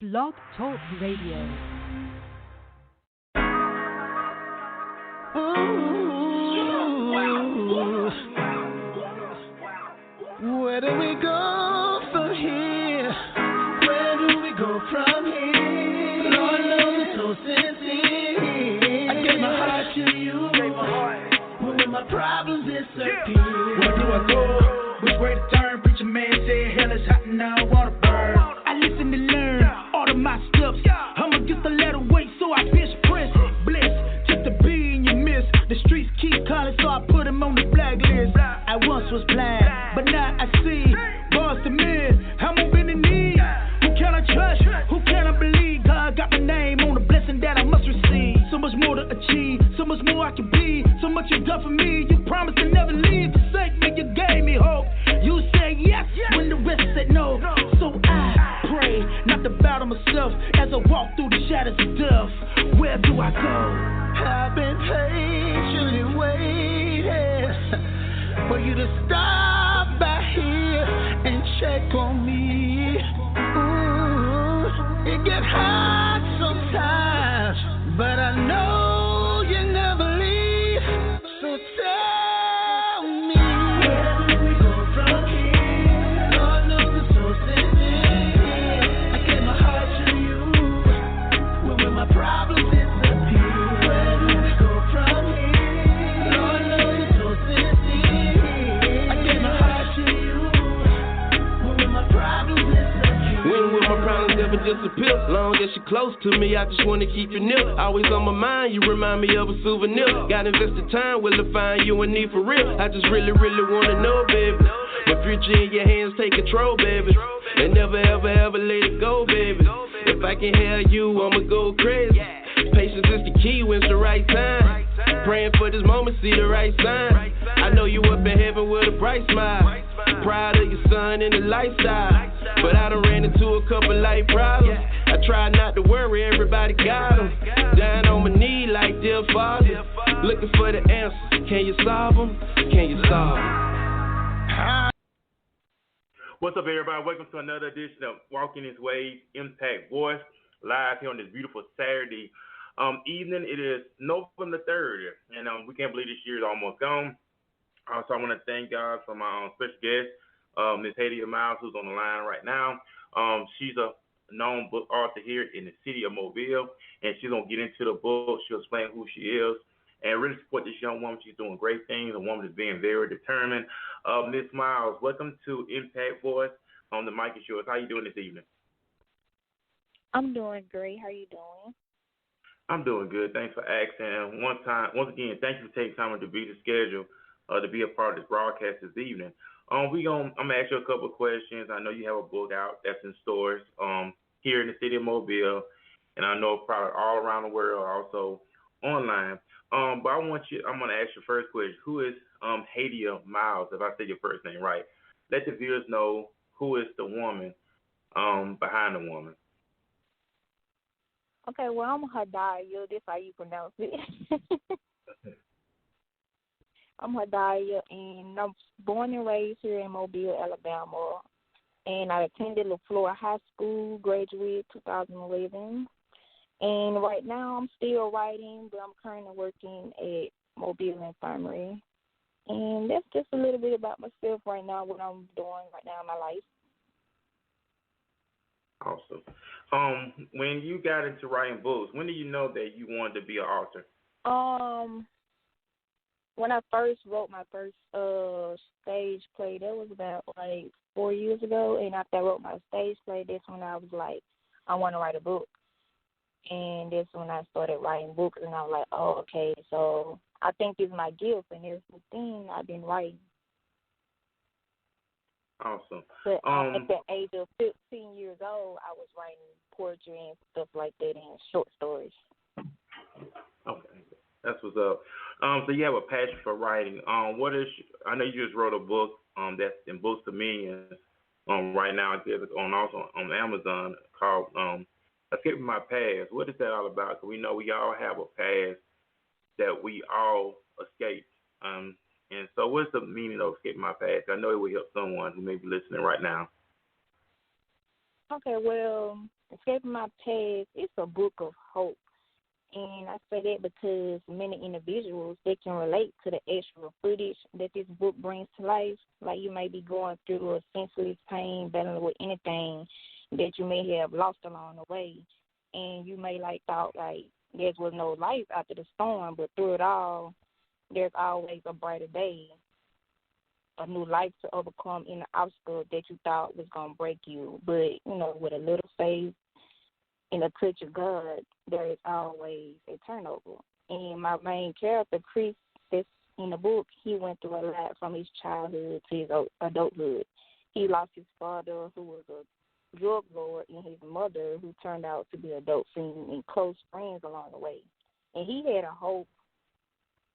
Blog Talk Radio. Where do we go from here? Where do we go from here? Lord knows it's so sincere. I gave my heart to you. But when my problems disappear, where do I go? Which way to turn? Preacher man said hell is hot and I wanna burn. I listen to learn all of my steps. I'ma get the letter weight, so I bench press. Bless, just to be in your midst. The streets keep calling, so I put him on the blacklist. I once was blind, but now I see. Boss the man, I'm on bending knee. Who can I trust? Who can I believe? God got my name on the blessing that I must receive. So much more to achieve, so much more I can be. So much you done for me, you promised to never leave. Forsake me, you gave me hope. You said yes when the rest said no. So I pray not to bow to myself as I walk through the shadows of death. Where do I go? I've been patiently waiting for you to stop by here and check on me. Ooh, it gets hard sometimes, but I know you never leave. So tell me, where do we go from here? Lord knows it's so sincere. I gave my heart to you when my problems disappear. Where do we go from here? Lord knows it's so sincere. I gave my heart to you when my problems disappear. When will my problems ever disappear? Long as you're close to me, I just wanna keep you near. Always on my mind, you remind me of a souvenir. Got invested time, will I find you in need for real? I just really wanna know, baby. My future in your hands, take control, baby. And never ever let it go, baby. If I can have you, I'ma go crazy. Patience is the key when it's the right time. Praying for this moment, see the right sign. I know you up in heaven with a bright smile. Proud of your son and the lifestyle. But I done ran into a couple life problems. I try not to worry, everybody got them. Down on my knee like dear father. Looking for the answers. Can you solve them? Can you solve them? What's up, everybody? Welcome to another edition of Walking His Ways Impact Voice, live here on this beautiful Saturday evening. It is November 3rd, and we can't believe this year is almost gone. So I want to thank God for my special guest, Miss Hadiya Myles, who's on the line right now. She's a known book author here in the city of Mobile, and she's going to get into the book. She'll explain who she is and really support this young woman. She's doing great things, a woman that's being very determined. Miss Myles, welcome to Impact Voice. The mic is yours. How you doing this evening? I'm doing great. How are you doing? I'm doing good. Thanks for asking. And once again, thank you for taking time to be the schedule to be a part of this broadcast this evening. I'm gonna ask you a couple of questions. I know you have a book out that's in stores here in the city of Mobile, and I know probably all around the world, also online. But I'm gonna ask you first question. Who is Hadiya Myles? If I say your first name right, let the viewers know who is the woman behind the woman. Okay, well, I'm Hadiya. That's how you pronounce it. I'm Hadiya, and I'm born and raised here in Mobile, Alabama. And I attended LaFleur High School, graduated 2011. And right now I'm still writing, but I'm currently working at Mobile Infirmary. And that's just a little bit about myself right now, what I'm doing right now in my life. Awesome. When you got into writing books, when did you know that you wanted to be an author? When I first wrote my first stage play, that was about 4 years ago. And after I wrote my stage play, that's when I was like, I want to write a book. And that's when I started writing books, and I was like, oh, okay, so I think it's my gift, and it's the thing I've been writing. Awesome. But at the age of 15 years old, I was writing poetry and stuff like that and short stories. Okay, that's what's up. So you have a passion for writing. I know you just wrote a book that's in Books to Millions right now. It's also on Amazon called Escaping My Past. What is that all about? Because we know we all have a past that we all escape. And so what's the meaning of Escaping My Past? I know it will help someone who may be listening right now. Okay, well, Escaping My Past, it's a book of hope. And I say that because many individuals, they can relate to the actual footage that this book brings to life. Like you may be going through a senseless pain, battling with anything that you may have lost along the way. And you may thought there was no life after the storm, but through it all, there's always a brighter day, a new life to overcome any obstacle that you thought was going to break you. But, with a little faith and a touch of God, there is always a turnover. And my main character, Chris, that's in the book, he went through a lot from his childhood to his adulthood. He lost his father, who was a drug lord, and his mother, who turned out to be a dope fiend, and close friends along the way. And he had a hope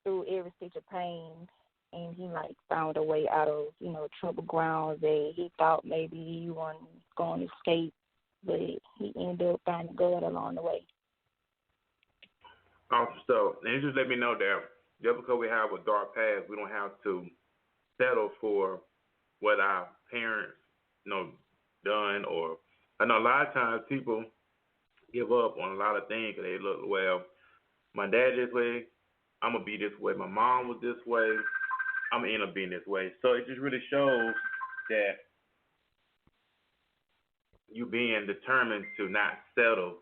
through every stitch of pain, and he found a way out of troubled grounds that he thought maybe he wasn't going to escape, but he ended up finding God along the way. Awesome stuff. And you just let me know that just because we have a dark past, we don't have to settle for what our parents done. Or I know a lot of times people give up on a lot of things because they look, well, my dad this way, I'm going to be this way. My mom was this way, I'm going to end up being this way. So it just really shows that you being determined to not settle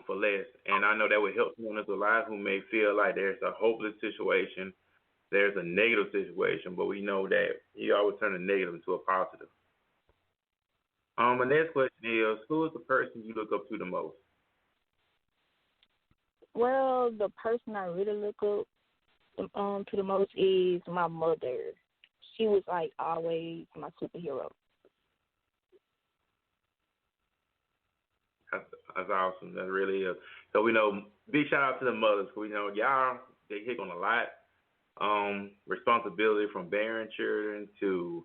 for less. And I know that would help someone else alive who may feel like there's a hopeless situation, there's a negative situation, but we know that you always turn a negative into a positive. My next question is, who is the person you look up to the most? Well, the person I really look up to the most is my mother. She was always my superhero. That's awesome. That really is. So we know, big shout out to the mothers. We know y'all, they hit on a lot. Responsibility from bearing children to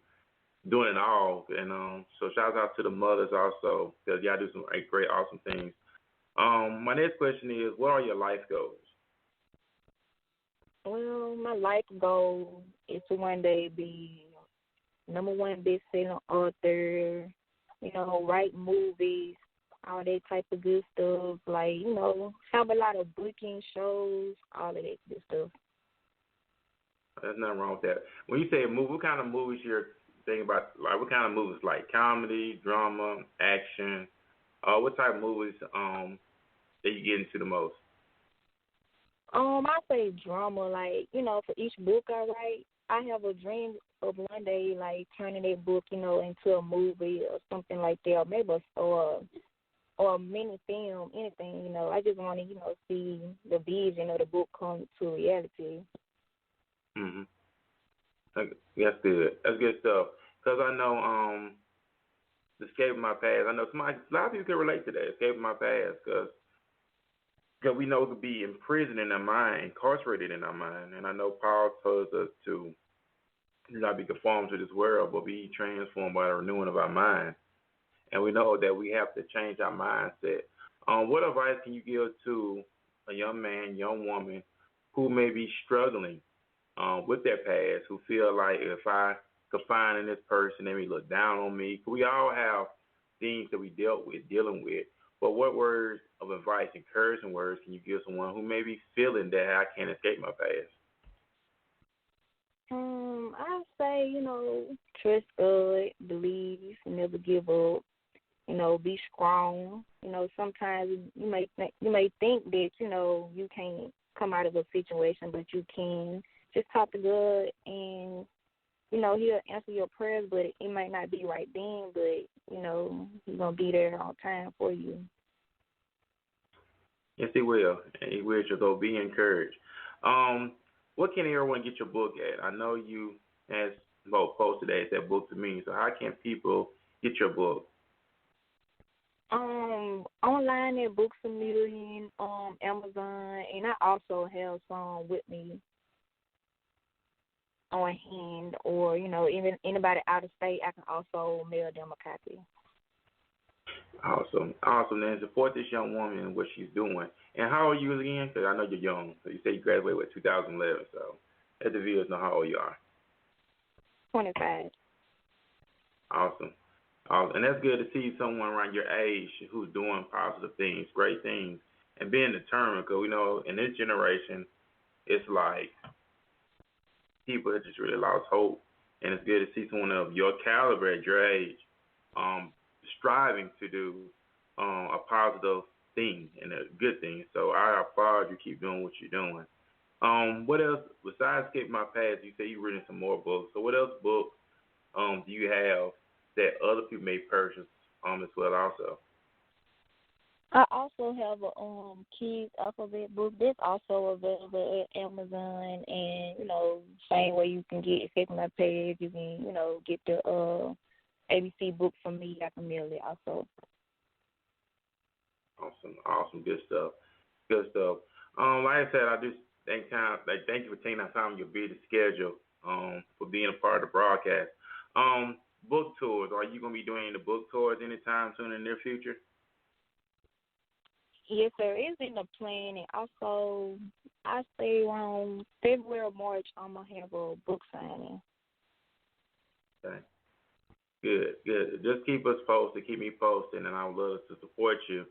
doing it all. And so shout out to the mothers also, because y'all do some great, awesome things. My next question is, what are your life goals? Well, my life goal is to one day be #1 best-selling author, write movies, all that type of good stuff, have a lot of booking shows, all of that good stuff. There's nothing wrong with that. When you say a movie, what kind of movies you're thinking about? What kind of movies? Like comedy, drama, action? What type of movies that you get into the most? I say drama, for each book I write, I have a dream of one day, turning that book, into a movie or something like that, or maybe or a mini film, anything, I just want to, see the vision of the book come to reality. Mm-hmm. That's good. That's good stuff. Because I know Escaping My Past, I know a lot of people can relate to that, Escaping My Past, because we know to be imprisoned in our mind, incarcerated in our mind. And I know Paul tells us to not be conformed to this world, but be transformed by the renewing of our mind. And we know that we have to change our mindset. What advice can you give to a young man, young woman who may be struggling with their past, who feel like if I confine in this person, they may look down on me? We all have things that we dealing with. But what words of advice, encouraging words, can you give someone who may be feeling that I can't escape my past? I say, trust God, believe, never give up. Be strong. Sometimes you may think that you can't come out of a situation, but you can. Just talk to God, and He'll answer your prayers, but it might not be right then, but He's gonna be there on time for you. Yes, He will, and He will. So be encouraged. What can everyone get your book at? I know you as posted that book to me. So how can people get your book? Online at Books A Million, Amazon, and I also have some with me on hand, or even anybody out of state, I can also mail them a copy. Awesome. Then support this young woman and what she's doing. And how old are you again? Because I know you're young. So you say you graduated with 2011. So let the viewers know how old you are. 25. Awesome. And that's good to see someone around your age who's doing positive things, great things, and being determined. Because we know in this generation, it's like people have just really lost hope, and it's good to see someone of your caliber at your age, um, striving to do a positive thing and a good thing. So I applaud you. Keep doing what you're doing. What else besides Escape My Past? You say you've written some more books. So what else books do you have that other people may purchase as well also? I also have a kids alphabet book that's also available at Amazon, and same way you can get Escape My Past, you can get the ABC book from me, like a Millie also. Awesome, good stuff. Like I said, I just thank you for taking that time in your busy schedule, for being a part of the broadcast. Book tours. Are you gonna be doing the book tours anytime soon in the near future? Yes, sir. It's in the plan, and also I say around February or March, I'm gonna have a book signing. Okay. Good. Just keep us posted, keep me posted, and I would love to support you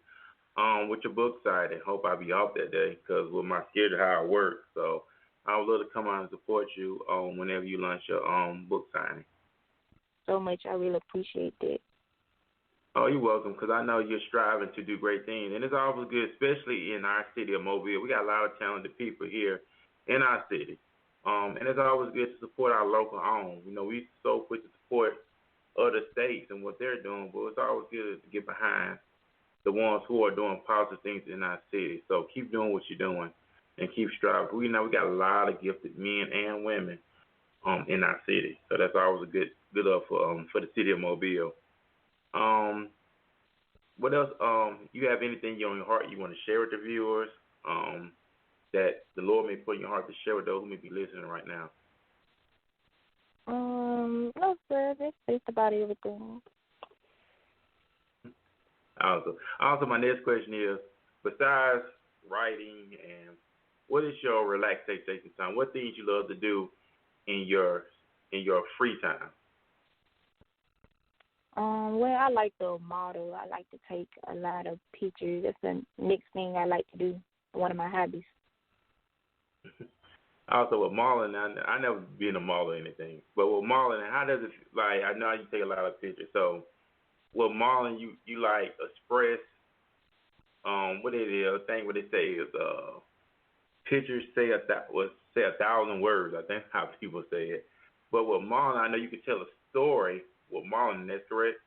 with your book signing. Hope I'll be off that day because with my schedule how I work, so I would love to come out and support you whenever you launch your book signing. So much, I really appreciate that. Oh, you're welcome, because I know you're striving to do great things, and it's always good, especially in our city of Mobile. We got a lot of talented people here in our city, and it's always good to support our local homes. We so quick to support other states and what they're doing, but it's always good to get behind the ones who are doing positive things in our city. So keep doing what you're doing and keep striving. We know we got a lot of gifted men and women in our city, so that's always a good up for the city of Mobile. What else? You have anything on your heart you want to share with the viewers that the Lord may put in your heart to share with those who may be listening right now? No, sir. That's just about everything. Also, my next question is, besides writing and what is your relaxation time? What things you love to do in your free time? Well, I like to model. I like to take a lot of pictures. That's the next thing I like to do. One of my hobbies. Also, with modeling, I never been a model or anything, but with modeling, how does it like? I know you take a lot of pictures, so with modeling, you like express what it is. I think what they say is pictures say say 1,000 words. I think how people say it, but with modeling, I know you can tell a story with modeling. That's correct.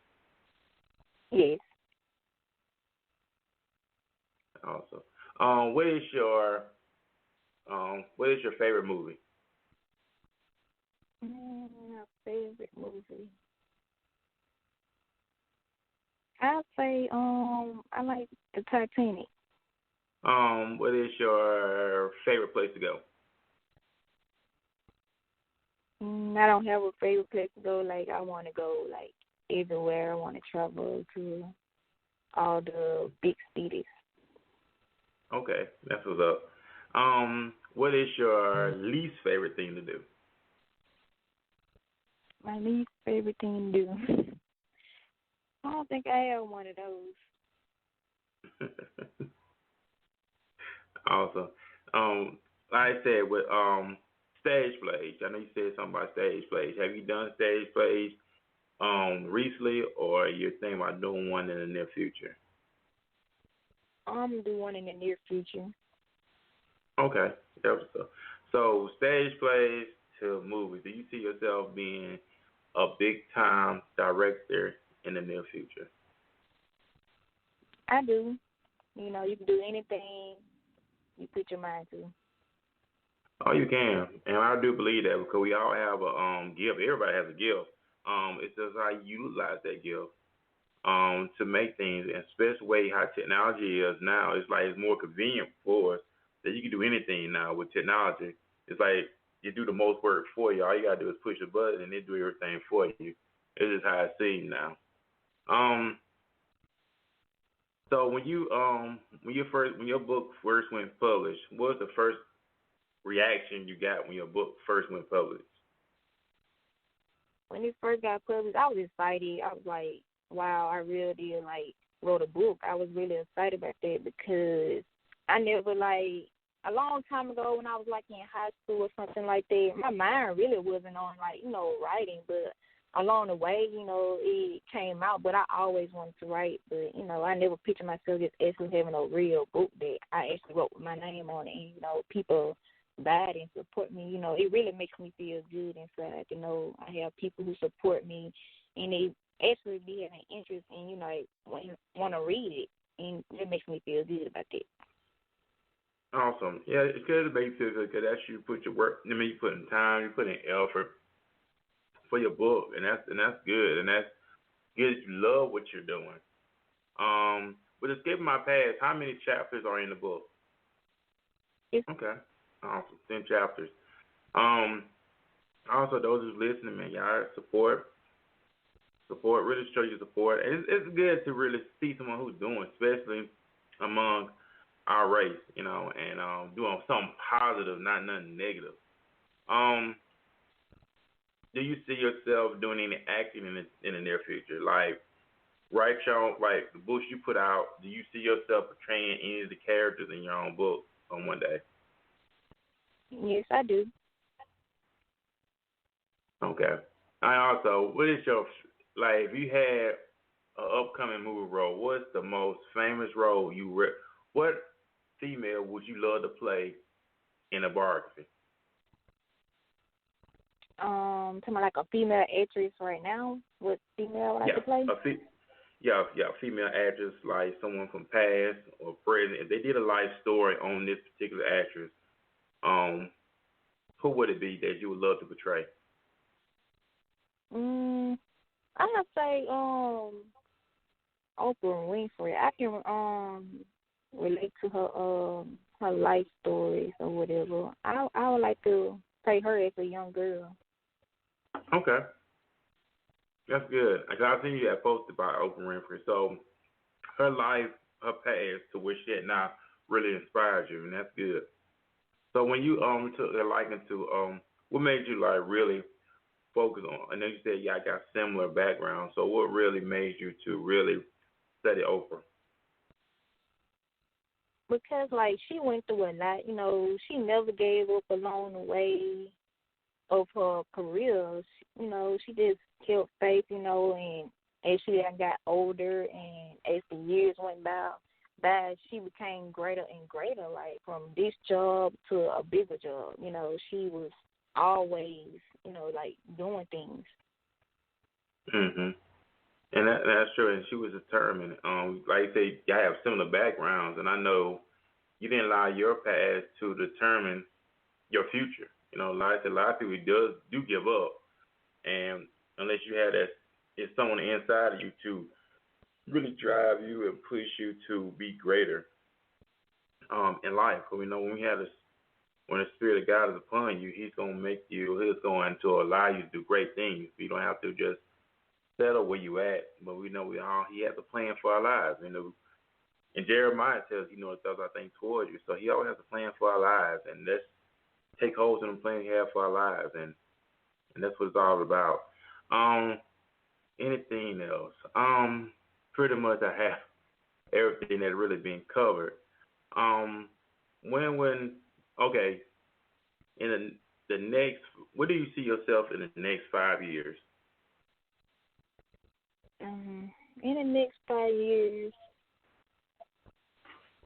Yes. Also, what is your favorite movie? My favorite movie. I'd say I like the Titanic. What is your favorite place to go? I don't have a favorite place to go. Like I want to go like everywhere. I want to travel to all the big cities. Okay, that's what's up. What is your least favorite thing to do? My least favorite thing to do. I don't think I have one of those. Awesome. Like I said, with stage plays, I know you said something about stage plays. Have you done stage plays recently, or you're thinking about doing one in the near future? I'm gonna do one in the near future. Okay, that was so. So stage plays to movies. Do you see yourself being a big time director in the near future? I do. You can do anything you put your mind to. Oh, you can, and I do believe that because we all have a gift. Everybody has a gift. It's just how you utilize that gift to make things, and especially the way how technology is now. It's like it's more convenient for us that you can do anything now with technology. It's like you do the most work for you. All you gotta do is push a button and they do everything for you. It's just how it seems now. So when your book first went published, what was the first reaction you got when your book first went published? When it first got published, I was excited. I was like, wow, I really did wrote a book. I was really excited about that because I never a long time ago when I was in high school or something like that, my mind really wasn't on writing, but along the way, it came out, but I always wanted to write, but I never pictured myself just actually having a real book that I actually wrote with my name on it, and people buy it and support me. It really makes me feel good inside to know I have people who support me and they actually be having interest in, want to read it, and it makes me feel good about that. Awesome. Yeah, it's good to make you feel good because that's you put your work. I mean, you put in time, you put in effort for your book, and that's good, and that's good. You love what you're doing. But escaping my past, how many chapters are in the book? It's Okay, awesome, 10 chapters. Also, those who's listening, man, y'all support, really show your support. And it's good to really see someone who's doing, especially among our race, and doing something positive, not nothing negative. Do you see yourself doing any acting in the near future? Write your the books you put out. Do you see yourself portraying any of the characters in your own book on one day? Yes, I do. Okay. I also, what is your if you had an upcoming movie role, what's the most famous role what female would you love to play in a biography? Talking about a female actress right now. What female would I like to play? Female actress, like someone from past or present. If they did a life story on this particular actress, who would it be that you would love to portray? I would say Oprah Winfrey. I can relate to her life stories or whatever. I would like to play her as a young girl. Okay. That's good. I've seen you that posted by Oprah Winfrey. So her life, her past to where she had now really inspired you, and that's good. So when you took a liking to what made you really focus on? I know you said I got similar background. So what really made you to really study Oprah? Because she went through a lot. She never gave up along the way of her career. She just kept faith. And as she got older and as the years went by, she became greater and greater. From this job to a bigger job. She was always, doing things. Mhm. And that's true. And she was determined. Like you say, y'all have similar backgrounds, and I know you didn't allow your past to determine your future. Like a lot of people do give up, and unless you have it's someone inside of you to really drive you and push you to be greater in life. Because we know when the Spirit of God is upon you, He's going to allow you to do great things. You don't have to just settle where you at, but we know He has a plan for our lives. And Jeremiah tells the thoughts I think towards you. So He always has a plan for our lives, and let's take hold of the plan He has for our lives, and that's what it's all about. Anything else? Pretty much I have everything that really been covered. Okay, in the next, where do you see yourself in the next 5 years? In the next 5 years,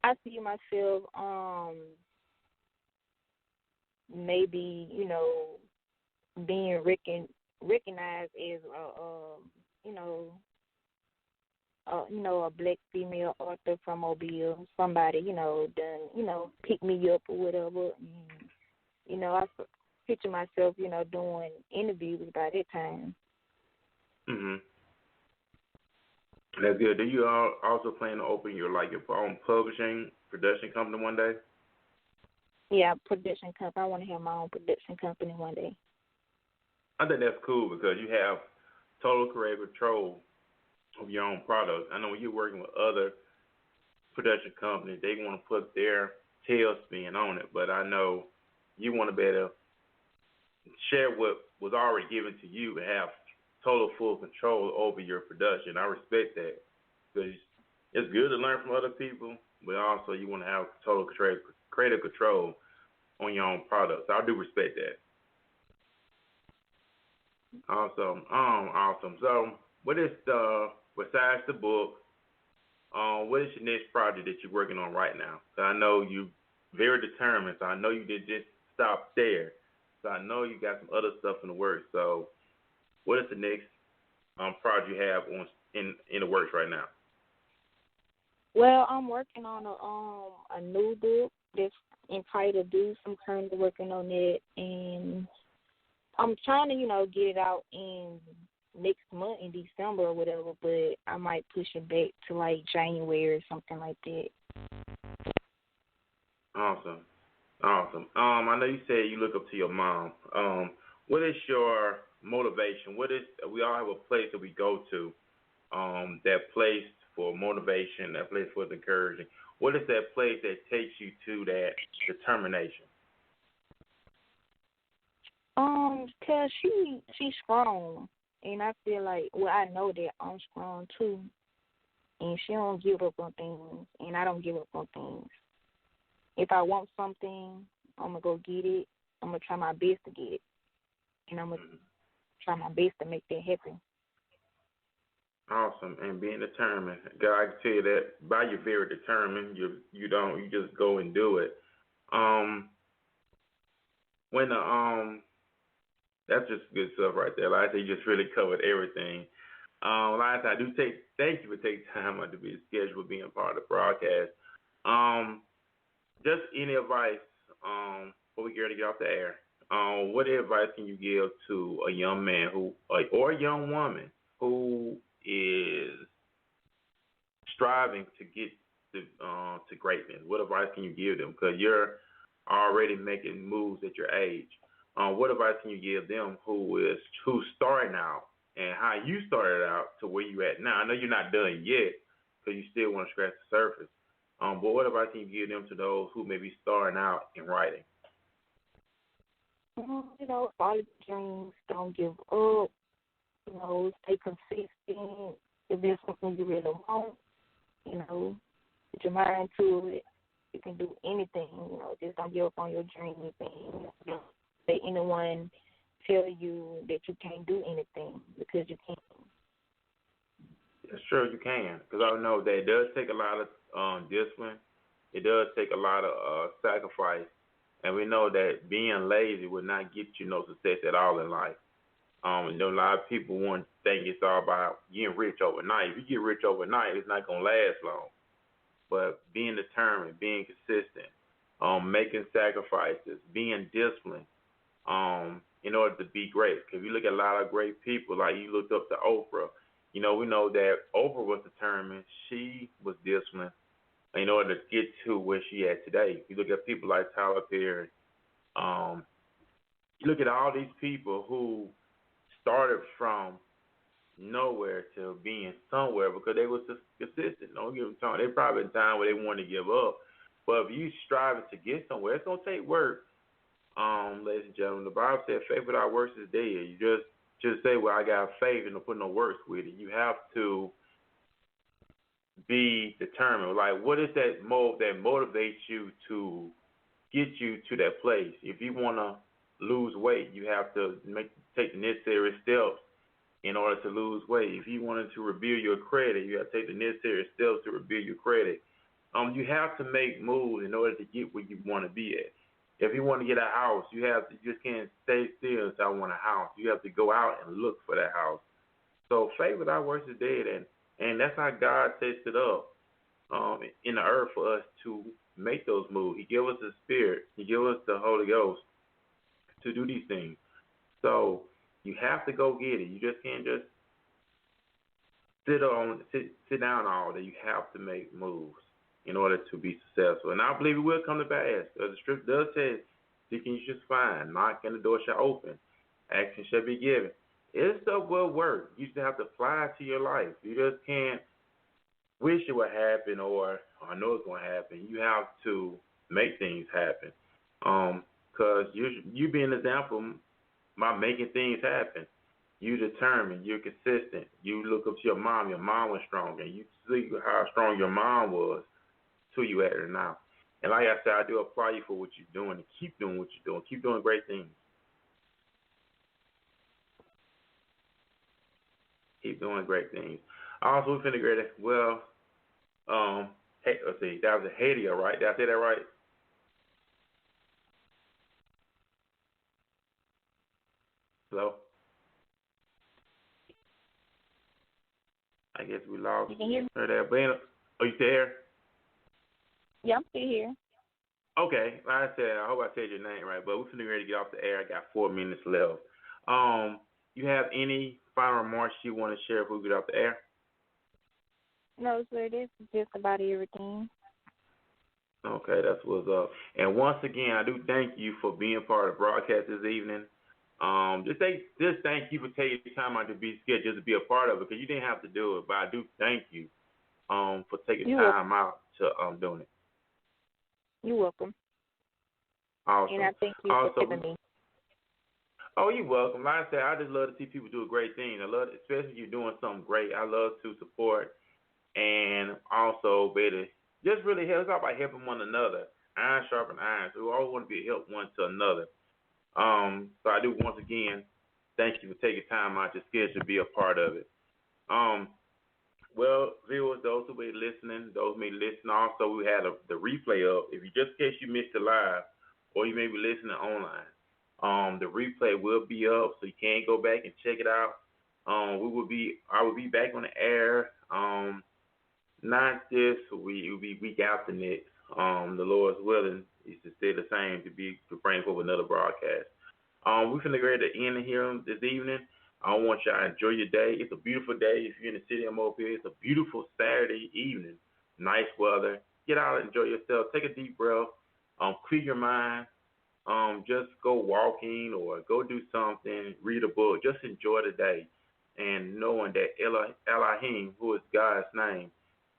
I see myself maybe being recognized as a black female author from Mobile. Somebody done pick me up or whatever. And, I picture myself doing interviews by that time. Mhm. That's good. Do you also plan to open your own publishing production company one day? Yeah, production company. I want to have my own production company one day. I think that's cool because you have total creative control of your own product. I know when you're working with other production companies, they want to put their tailspin on it, but I know you want to be able to share what was already given to you and have total full control over your production. I respect that because it's good to learn from other people, but also you want to have total creative control on your own product. So I do respect that. Awesome. So, what is besides the book? What is your next project that you're working on right now? So I know you very determined. So I know you didn't just stop there. So I know you got some other stuff in the works. So, what is the next project you have in the works right now? Well, I'm working on a new book that's entitled "Do." I'm currently working on it, and I'm trying to, get it out in next month in December or whatever, but I might push it back to like January or something like that. Awesome. I know you said you look up to your mom. What is your motivation? We all have a place that we go to, that place for motivation, that place for encouraging. What is that place that takes you to that determination? 'Cause she's strong, and I feel like, I know that I'm strong too, and she don't give up on things, and I don't give up on things. If I want something, I'm gonna go get it. I'm gonna try my best to get it, and I'm gonna try my best to make that happen. Awesome, and being determined. God, I can tell you that by you're very determined. You just go and do it. That's just good stuff right there. Like I said, you just really covered everything. Like I said, thank you for taking time out to be scheduled, being part of the broadcast. Just any advice before we get off the air. What advice can you give to a young man or a young woman who is striving to get to greatness? What advice can you give them? Because you're already making moves at your age. What advice can you give them who's starting out and how you started out to where you at now? I know you're not done yet, because you still want to scratch the surface. But what advice can you give them to those who may be starting out in writing? Follow your dreams. Don't give up. Stay consistent. If there's something you really want, put your mind to it. You can do anything. Just don't give up on your dreams, and don't let anyone tell you that you can't do anything, because you can. Yeah, sure you can, because I know that it does take a lot of discipline. It does take a lot of sacrifice, and we know that being lazy will not get you no success at all in life. A lot of people want to think it's all about getting rich overnight. If you get rich overnight, it's not going to last long. But being determined, being consistent, making sacrifices, being disciplined, in order to be great. Because if you look at a lot of great people, like you looked up to Oprah, we know that Oprah was determined. She was disciplined in order to get to where she at today. You look at people like Tyler Perry. You look at all these people who started from nowhere to being somewhere because they was just consistent. Don't give them time. They probably in time where they wanted to give up. But if you striving to get somewhere, it's gonna take work. Ladies and gentlemen, the Bible said faith without works is dead. You just say, well, I got faith, and don't put no works with it. You have to be determined. Like, what is that that motivates you to get you to that place? If you want to lose weight, you have to take the necessary steps in order to lose weight. If you wanted to rebuild your credit, you have to take the necessary steps to rebuild your credit. You have to make moves in order to get where you want to be at. If you want to get a house, you just can't stay still and say, I want a house. You have to go out and look for that house. So faith without works is dead, and that's how God sets it up in the earth for us to make those moves. He gave us the Spirit. He gave us the Holy Ghost to do these things. So you have to go get it. You just can't just sit down all day. You have to make moves in order to be successful. And I believe it will come to pass. The scripture does say, seeking you shall find, knock and the door shall open, action shall be given. It's stuff will work. You just have to apply it to your life. You just can't wish it would happen or I know it's going to happen. You have to make things happen. Because you be an example by making things happen. You determined. You're consistent. You look up to your mom. Your mom was strong, and you see how strong your mom was to you at her now. And like I said, I do applaud you for what you're doing, and keep doing what you're doing. Keep doing great things. Keep doing great things. Also, we're finna grade it. Well, hey, let's see. That was a Hadiya, right? Did I say that right? Hello? I guess we lost You can hear me? her there. But, are you still here? Yeah, I'm still here. Okay, like I said, I hope I said your name right, but we're finna ready to get off the air. I got 4 minutes left. You have any final remarks you want to share before we get off the air? No, sir, this is just about everything. Okay, that's what's up. And once again, I do thank you for being part of the broadcast this evening. Just thank you for taking the time out to be scared, just to be a part of it, because you didn't have to do it. But I do thank you for taking time out to doing it. You're welcome. Awesome. And I thank you for having me. Oh, you're welcome. Like I said, I just love to see people do great things. I love, especially if you're doing something great. I love to support and also better just really help. It's all about helping one another. Iron sharpen iron. So we all want to be a help one to another. So I do once again thank you for taking time out your schedule to be a part of it. Well, viewers, those who be listening, those who may listen, also we had the replay up. If you just in case you missed it live, or you may be listening online, the replay will be up, so you can go back and check it out. I will be back on the air. Not this week, it will be week after next. The Lord's willing, is to stay the same to bring forward another broadcast. We're finna go ahead to end here this evening. I want y'all to enjoy your day. It's a beautiful day. If you're in the city of Mobile, it's a beautiful Saturday evening. Nice weather. Get out and enjoy yourself. Take a deep breath. Clear your mind. Just go walking or go do something. Read a book. Just enjoy the day. And knowing that Elohim, who is God's name,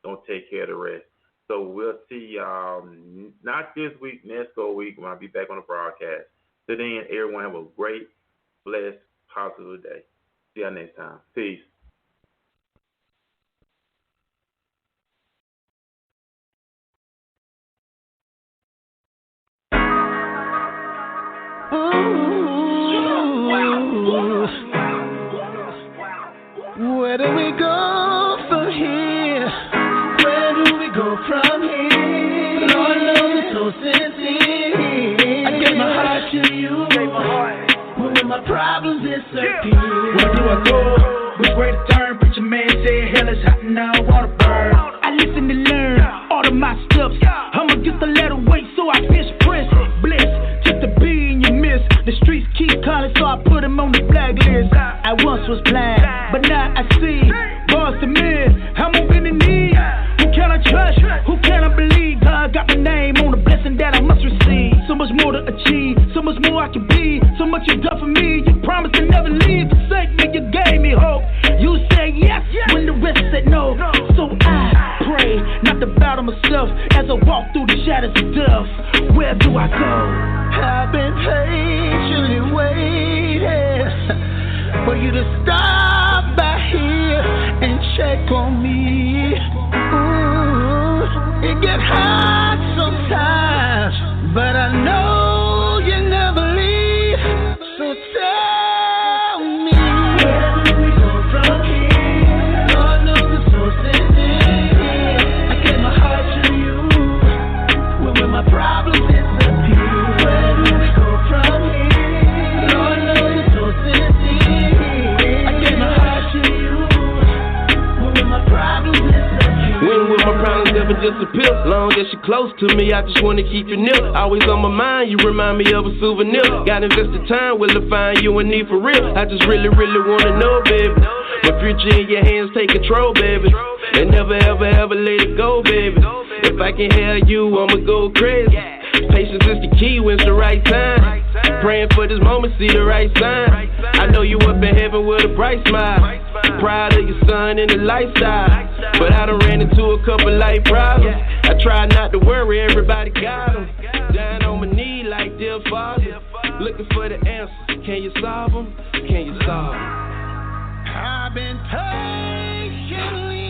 gonna take care of the rest. So we'll see y'all not this week, next week when I'll be back on the broadcast. So then, everyone have a great, blessed, positive day. See y'all next time. Peace. Where do we go from here? Where do we go from here? Lord knows it's so sincere. I gave my heart to you. But when my problems disappear, where do I go? Which way to turn? Preacher man said hell is hot and I wanna burn. I listen to learn all of my steps. I'ma get the letter weight so I bench press. Bless, took the B and you miss. The streets keep calling, so I put him on the blacklist. I once was blind, but now I see. Boss the man, I'm on bending knee. Who can I trust? Who can I believe? God got my name on the blessing that I must receive. So much more to achieve, so much more I can be. So much you done for me, you promised to never leave. Forsake me, you gave me hope. You said yes when the rest said no. So I pray not to bow to myself as I walk through the shadows of death. Where do I go? I've been patiently waiting for you to stop by here and check on me. Ooh, it gets hard sometimes, but I know you never leave. So tell me, where do we go from here? Lord knows it's so sincere. I gave my heart to you when my problems disappear. Where do we go from here? Lord knows it's so sincere. I gave my heart to you when my problems disappear. When will my problems ever disappear? Long as you're close to me, I just wanna keep you near. Always on my mind, you remind me of a souvenir. Gotta invest the time, will I find you and need for real? I just really wanna know, baby. My future in your hands, take control, baby. And never ever let it go, baby. If I can have you, I'ma go crazy. Patience is the key when it's the right time. Praying for this moment, see the right sign. I know you up in heaven with a bright smile. Proud of your son and the lifestyle. But I done ran into a couple life problems. I try not to worry, everybody got them. Down on my knee like dear father. Looking for the answers, can you solve them? Can you solve them? I've been patiently